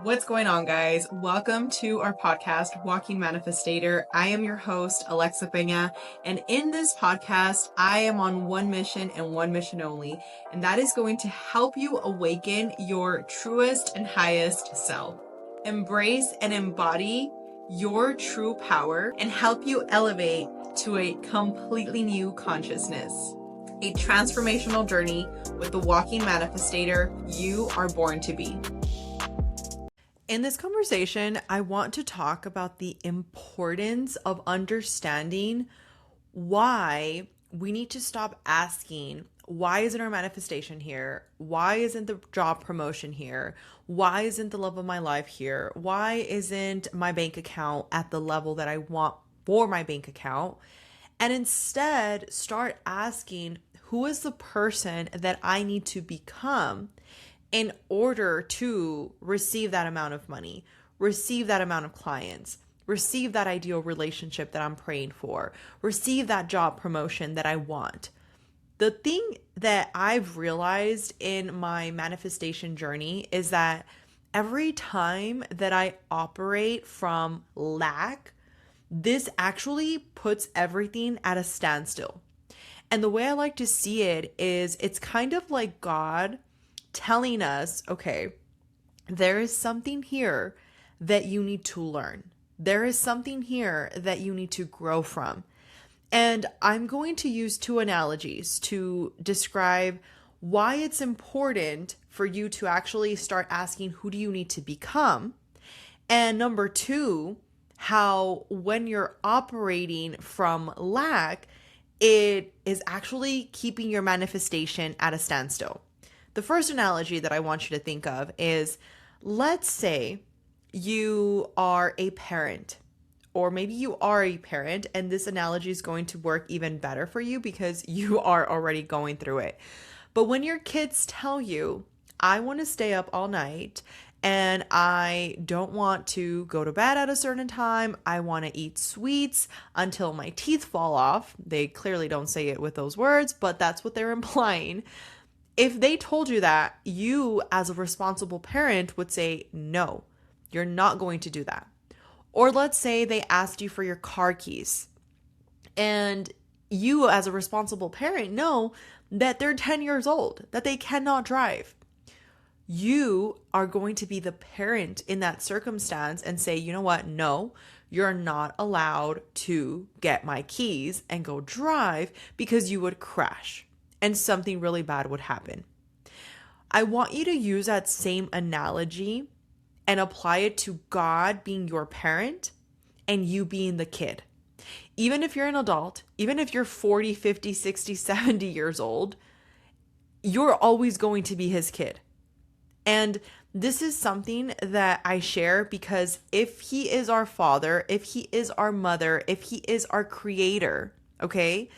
What's going on, guys? Welcome to our podcast, Walking Manifestator. I am your host, Alexa Peña, and in this podcast, I am on one mission and one mission only, and that is going to help you awaken your truest and highest self. Embrace and embody your true power and help you elevate to a completely new consciousness. A transformational journey with the Walking Manifestator you are born to be. In this conversation, I want to talk about the importance of understanding why we need to stop asking, why isn't our manifestation here? Why isn't the job promotion here? Why isn't the love of my life here? Why isn't my bank account at the level that I want for my bank account? And instead start asking, who is the person that I need to become in order to receive that amount of money, receive that amount of clients, receive that ideal relationship that I'm praying for, receive that job promotion that I want. The thing that I've realized in my manifestation journey is that every time that I operate from lack, this actually puts everything at a standstill. And the way I like to see it is it's kind of like God telling us, okay, there is something here that you need to learn. There is something here that you need to grow from. And I'm going to use two analogies to describe why it's important for you to actually start asking, who do you need to become? And number two, how when you're operating from lack, it is actually keeping your manifestation at a standstill. The first analogy that I want you to think of is, let's say you are a parent, or maybe you are a parent, and this analogy is going to work even better for you because you are already going through it. But when your kids tell you, I want to stay up all night and I don't want to go to bed at a certain time, I want to eat sweets until my teeth fall off. They clearly don't say it with those words, but that's what they're implying. If they told you that, you as a responsible parent would say, no, you're not going to do that. Or let's say they asked you for your car keys and you as a responsible parent know that they're 10 years old, that they cannot drive. You are going to be the parent in that circumstance and say, you know what? No, you're not allowed to get my keys and go drive because you would crash and something really bad would happen. I want you to use that same analogy and apply it to God being your parent and you being the kid. Even if you're an adult, even if you're 40, 50, 60, 70 years old, you're always going to be his kid. And this is something that I share because if he is our father, if he is our mother, if he is our creator, okay,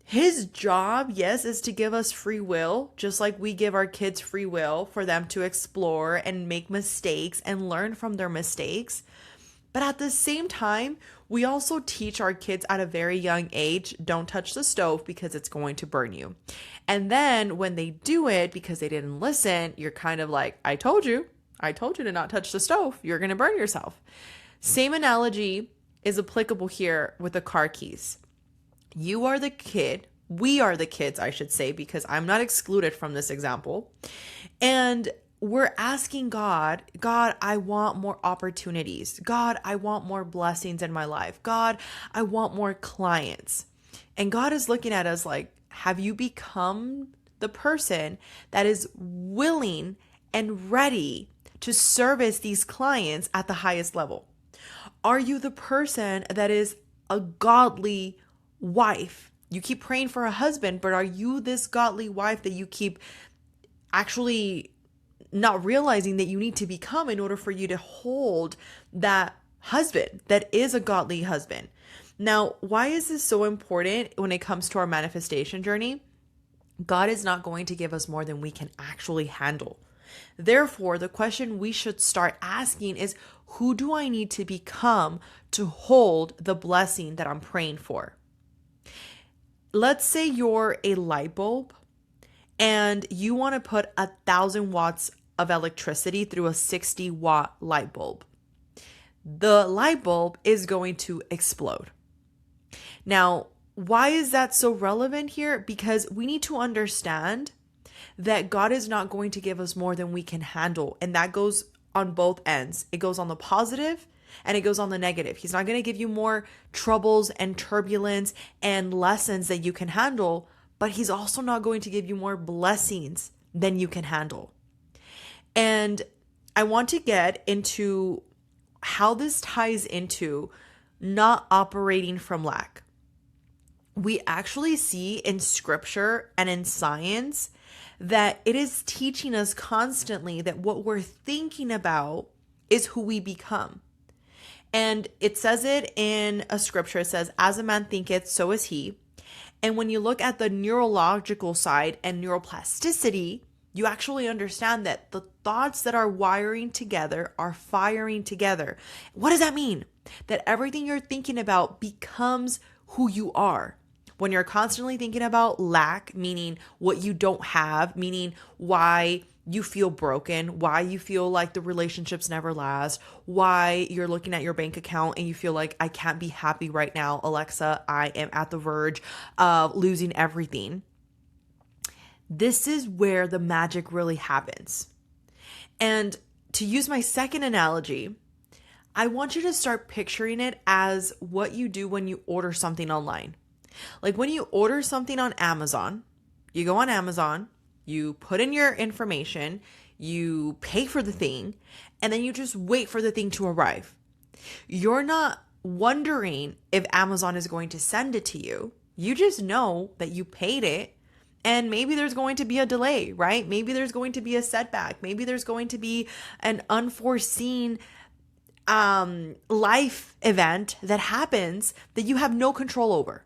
his job, yes, is to give us free will, just like we give our kids free will for them to explore and make mistakes and learn from their mistakes. But at the same time, we also teach our kids at a very young age, don't touch the stove because it's going to burn you. And then when they do it because they didn't listen, you're kind of like, I told you to not touch the stove. You're going to burn yourself. Same analogy is applicable here with the car keys. You are the kid. We are the kids, I should say, because I'm not excluded from this example. And we're asking God, I want more opportunities. God, I want more blessings in my life. God, I want more clients. And God is looking at us like, have you become the person that is willing and ready to service these clients at the highest level? Are you the person that is a godly wife? You keep praying for a husband, but are you this godly wife that you keep actually not realizing that you need to become in order for you to hold that husband that is a godly husband? Now, why is this so important when it comes to our manifestation journey? God is not going to give us more than we can actually handle. Therefore, the question we should start asking is, who do I need to become to hold the blessing that I'm praying for? Let's say you're a light bulb and you want to put 1,000 watts of electricity through a 60-watt light bulb. The light bulb is going to explode. Now, why is that so relevant here? Because we need to understand that God is not going to give us more than we can handle. And that goes on both ends. It goes on the positive and it goes on the negative. He's not going to give you more troubles and turbulence and lessons that you can handle, but he's also not going to give you more blessings than you can handle. And I want to get into how this ties into not operating from lack. We actually see in scripture and in science that it is teaching us constantly that what we're thinking about is who we become. And it says it in a scripture. It says, as a man thinketh, so is he. And when you look at the neurological side and neuroplasticity, you actually understand that the thoughts that are wiring together are firing together. What does that mean? That everything you're thinking about becomes who you are. When you're constantly thinking about lack, meaning what you don't have, meaning why you feel broken, why you feel like the relationships never last, why you're looking at your bank account and you feel like I can't be happy right now, Alexa, I am at the verge of losing everything. This is where the magic really happens. And to use my second analogy, I want you to start picturing it as what you do when you order something online. Like when you order something on Amazon, you go on Amazon, you put in your information, you pay for the thing, and then you just wait for the thing to arrive. You're not wondering if Amazon is going to send it to you. You just know that you paid it, and maybe there's going to be a delay, right? Maybe there's going to be a setback. Maybe there's going to be an unforeseen life event that happens that you have no control over.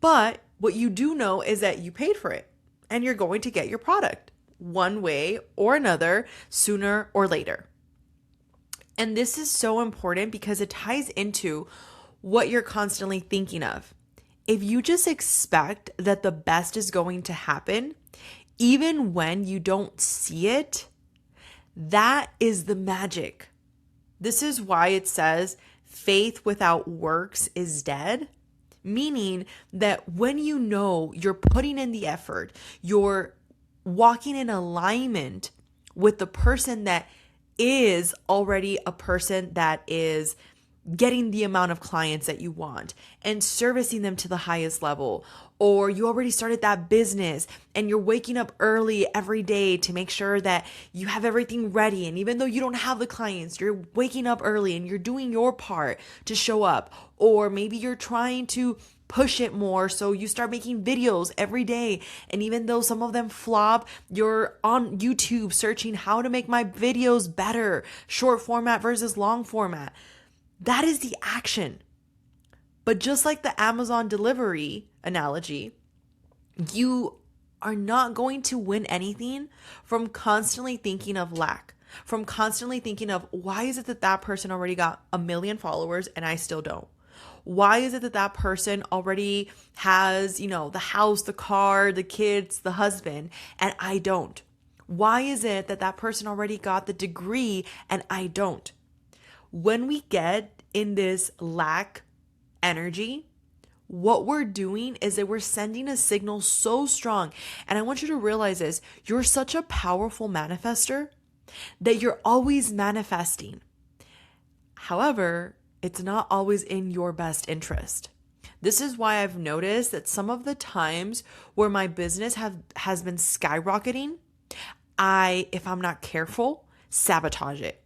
But what you do know is that you paid for it and you're going to get your product one way or another, sooner or later. And this is so important because it ties into what you're constantly thinking of. If you just expect that the best is going to happen, even when you don't see it, that is the magic. This is why it says faith without works is dead. Meaning that when you know you're putting in the effort, you're walking in alignment with the person that is already a person that is getting the amount of clients that you want and servicing them to the highest level, or you already started that business and you're waking up early every day to make sure that you have everything ready. And even though you don't have the clients, you're waking up early and you're doing your part to show up. Or maybe you're trying to push it more, so you start making videos every day. And even though some of them flop, you're on YouTube searching how to make my videos better, short format versus long format. That is the action. But just like the Amazon delivery analogy, you are not going to win anything from constantly thinking of lack, from constantly thinking of why is it that that person already got 1 million followers and I still don't? Why is it that that person already has, the house, the car, the kids, the husband, and I don't? Why is it that that person already got the degree and I don't? When we get in this lack energy, what we're doing is that we're sending a signal so strong. And I want you to realize this, you're such a powerful manifester that you're always manifesting. However, it's not always in your best interest. This is why I've noticed that some of the times where my business has been skyrocketing, if I'm not careful, sabotage it.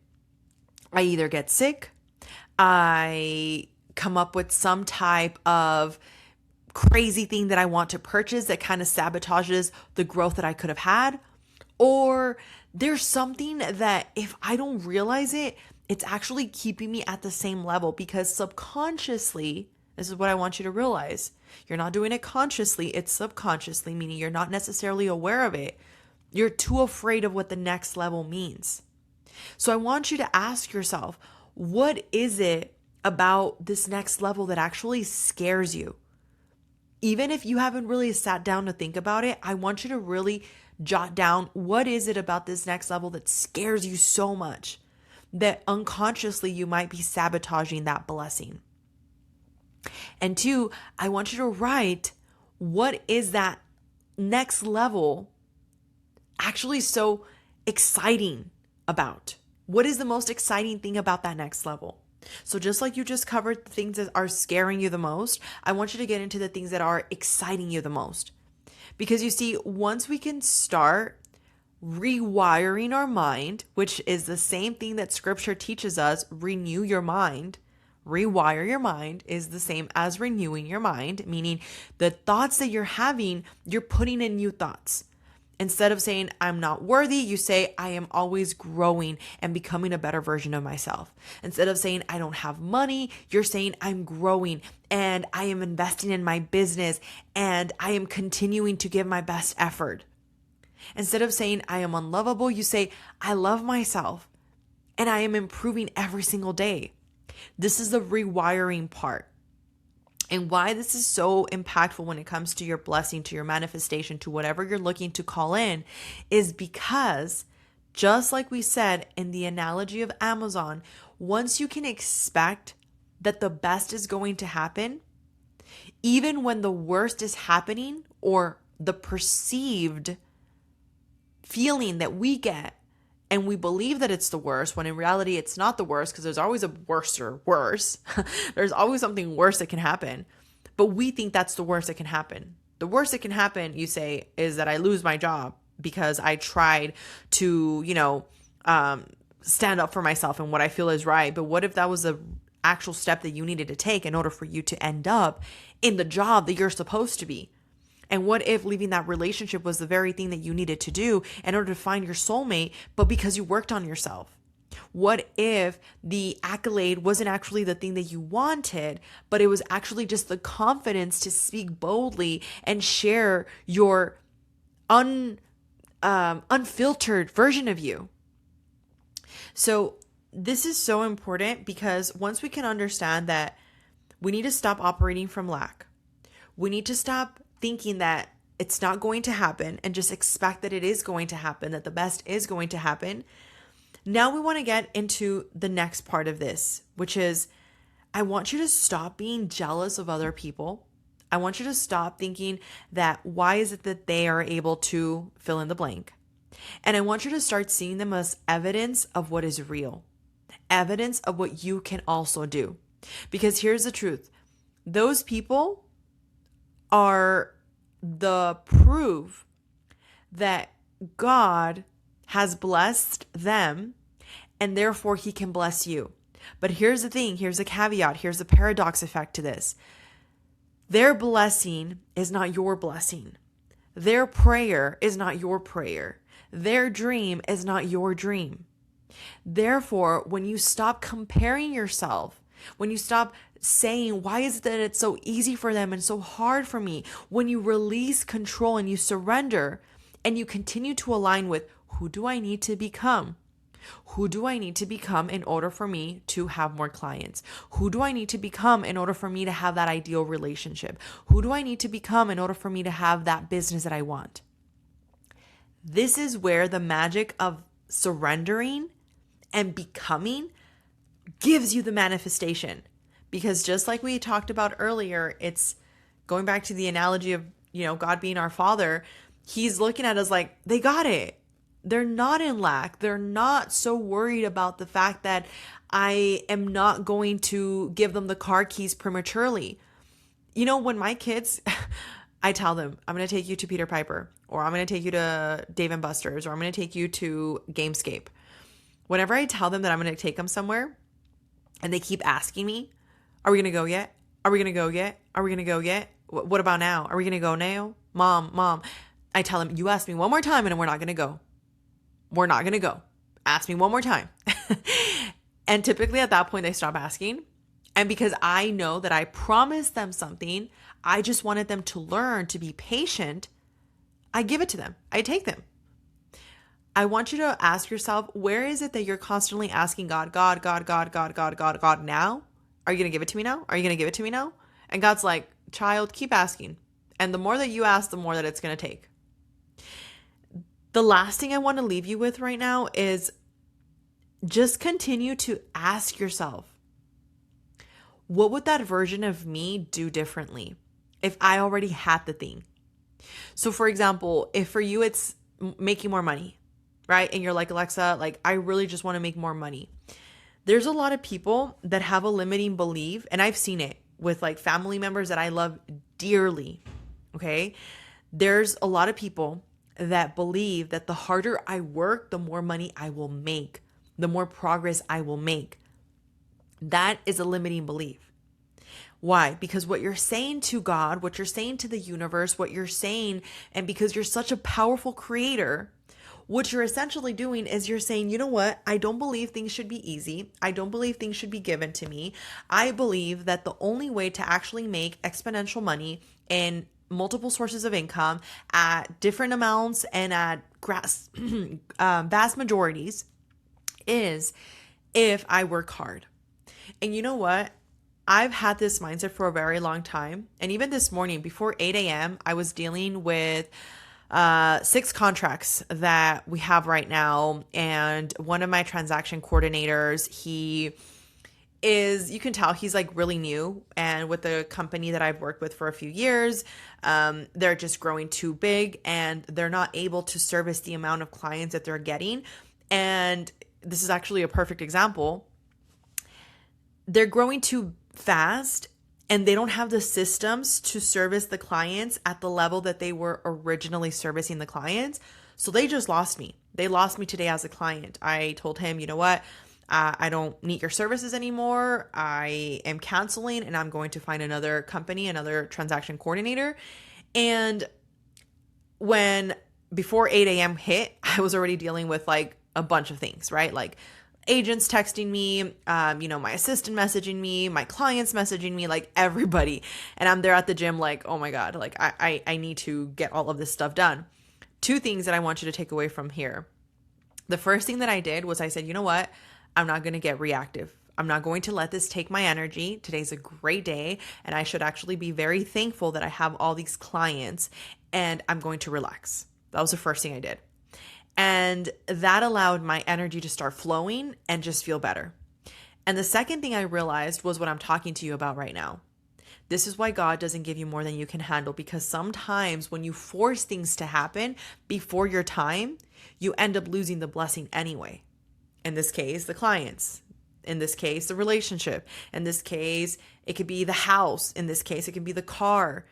I either get sick, I come up with some type of crazy thing that I want to purchase that kind of sabotages the growth that I could have had, or there's something that if I don't realize it, it's actually keeping me at the same level because subconsciously, this is what I want you to realize. You're not doing it consciously, it's subconsciously, meaning you're not necessarily aware of it. You're too afraid of what the next level means. So I want you to ask yourself, what is it about this next level that actually scares you? Even if you haven't really sat down to think about it, I want you to really jot down, what is it about this next level that scares you so much that unconsciously you might be sabotaging that blessing? And 2, I want you to write, what is that next level actually so exciting about? What is the most exciting thing about that next level? So just like you just covered the things that are scaring you the most, I want you to get into the things that are exciting you the most. Because you see, once we can start rewiring our mind, which is the same thing that scripture teaches us, renew your mind. Rewire your mind is the same as renewing your mind, meaning the thoughts that you're having, you're putting in new thoughts. Instead of saying, I'm not worthy, you say, I am always growing and becoming a better version of myself. Instead of saying, I don't have money, you're saying, I'm growing and I am investing in my business and I am continuing to give my best effort. Instead of saying, I am unlovable, you say, I love myself and I am improving every single day. This is the rewiring part. And why this is so impactful when it comes to your blessing, to your manifestation, to whatever you're looking to call in, is because just like we said in the analogy of Amazon, once you can expect that the best is going to happen, even when the worst is happening or the perceived feeling that we get, and we believe that it's the worst, when in reality it's not the worst, because there's always a worse or worse. There's always something worse that can happen. But we think that's the worst that can happen. The worst that can happen, you say, is that I lose my job because I tried to, stand up for myself and what I feel is right. But what if that was the actual step that you needed to take in order for you to end up in the job that you're supposed to be? And what if leaving that relationship was the very thing that you needed to do in order to find your soulmate, but because you worked on yourself? What if the accolade wasn't actually the thing that you wanted, but it was actually just the confidence to speak boldly and share your unfiltered version of you? So this is so important because once we can understand that we need to stop operating from lack, we need to stop thinking that it's not going to happen and just expect that it is going to happen, that the best is going to happen. Now we want to get into the next part of this, which is I want you to stop being jealous of other people. I want you to stop thinking that why is it that they are able to fill in the blank? And I want you to start seeing them as evidence of what is real, evidence of what you can also do. Because here's the truth. Those people are the proof that God has blessed them and therefore he can bless you. But here's the thing, here's a caveat, here's a paradox effect to this. Their blessing is not your blessing. Their prayer is not your prayer. Their dream is not your dream. Therefore, when you stop comparing yourself, when you stop saying, why is it that it's so easy for them and so hard for me? When you release control and you surrender and you continue to align with, who do I need to become? Who do I need to become in order for me to have more clients? Who do I need to become in order for me to have that ideal relationship? Who do I need to become in order for me to have that business that I want? This is where the magic of surrendering and becoming gives you the manifestation. Because just like we talked about earlier, it's going back to the analogy of, God being our father. He's looking at us like, they got it. They're not in lack. They're not so worried about the fact that I am not going to give them the car keys prematurely. When my kids, I tell them, I'm going to take you to Peter Piper, or I'm going to take you to Dave & Buster's, or I'm going to take you to Gamescape. Whenever I tell them that I'm going to take them somewhere and they keep asking me, are we going to go yet? Are we going to go yet? Are we going to go yet? What about now? Are we going to go now? Mom. I tell them, you ask me one more time and we're not going to go. We're not going to go. Ask me one more time. And typically at that point, they stop asking. And because I know that I promised them something, I just wanted them to learn to be patient. I give it to them. I take them. I want you to ask yourself, where is it that you're constantly asking God now? Are you going to give it to me now? Are you going to give it to me now? And God's like, child, keep asking. And the more that you ask, the more that it's going to take. The last thing I want to leave you with right now is just continue to ask yourself, what would that version of me do differently if I already had the thing? So for example, if for you it's making more money, right? And you're like, Alexa, like I really just want to make more money. There's a lot of people that have a limiting belief, and I've seen it with like family members that I love dearly. Okay. There's a lot of people that believe that the harder I work, the more money I will make, the more progress I will make. That is a limiting belief. Why? Because what you're saying to God, what you're saying to the universe, what you're saying, and because you're such a powerful creator, what you're essentially doing is you're saying, you know what? I don't believe things should be easy. I don't believe things should be given to me. I believe that the only way to actually make exponential money and multiple sources of income at different amounts and at vast majorities is if I work hard. And you know what? I've had this mindset for a very long time. And even this morning, before 8 a.m., I was dealing with 6 contracts that we have right now. And one of my transaction coordinators, he is, you can tell he's like really new. And with the company that I've worked with for a few years, they're just growing too big and they're not able to service the amount of clients that they're getting. And this is actually a perfect example. They're growing too fast and they don't have the systems to service the clients at the level that they were originally servicing the clients. So they just lost me. They lost me today as a client. I told him, you know what? I don't need your services anymore. I am canceling and I'm going to find another company, another transaction coordinator. And when before 8 a.m. hit, I was already dealing with like a bunch of things, right? Like agents texting me, my assistant messaging me, my clients messaging me, like everybody. And I'm there at the gym like, oh my God, like I need to get all of this stuff done. 2 things that I want you to take away from here. The first thing that I did was I said, you know what? I'm not going to get reactive. I'm not going to let this take my energy. Today's a great day and I should actually be very thankful that I have all these clients and I'm going to relax. That was the first thing I did. And that allowed my energy to start flowing and just feel better. And the second thing I realized was what I'm talking to you about right now. This is why God doesn't give you more than you can handle, because sometimes when you force things to happen before your time, you end up losing the blessing anyway. In this case, the clients. In this case, the relationship. In this case, it could be the house. In this case, it could be the car.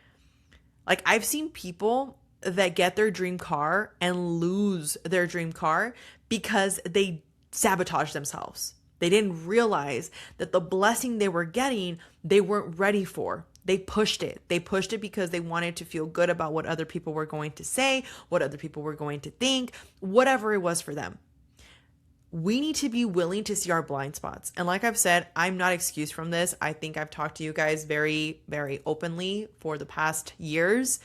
Like I've seen people that get their dream car and lose their dream car because they sabotage themselves. They didn't realize that the blessing they were getting, they weren't ready for. They pushed it. They pushed it because they wanted to feel good about what other people were going to say, what other people were going to think, whatever it was for them. We need to be willing to see our blind spots. And like I've said, I'm not excused from this. I think I've talked to you guys very, very openly for the past years,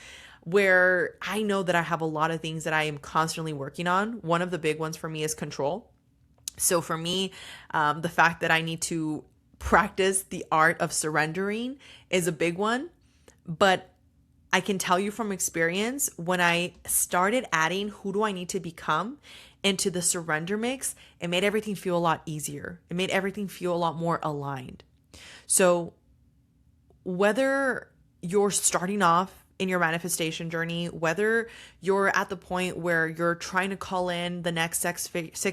where I know that I have a lot of things that I am constantly working on. One of the big ones for me is control. So for me, the fact that I need to practice the art of surrendering is a big one. But I can tell you from experience, when I started adding who do I need to become into the surrender mix, it made everything feel a lot easier. It made everything feel a lot more aligned. So whether you're starting off in your manifestation journey, whether you're at the point where you're trying to call in the next 6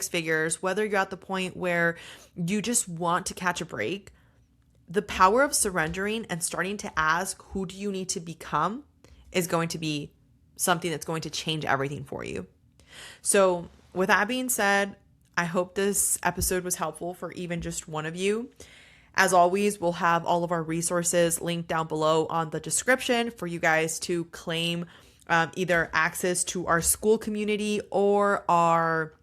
figures, whether you're at the point where you just want to catch a break, the power of surrendering and starting to ask, who do you need to become, is going to be something that's going to change everything for you. So with that being said, I hope this episode was helpful for even just one of you. As always, we'll have all of our resources linked down below on the description for you guys to claim either access to our school community or our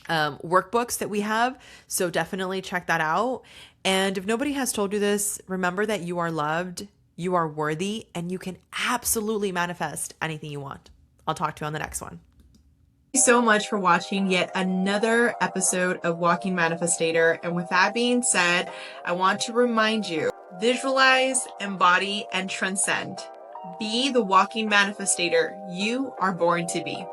workbooks that we have. So definitely check that out. And if nobody has told you this, remember that you are loved, you are worthy, and you can absolutely manifest anything you want. I'll talk to you on the next one. Thank you so much for watching yet another episode of Walking Manifestator. And with that being said, I want to remind you, visualize, embody, and transcend. Be the walking manifestator you are born to be.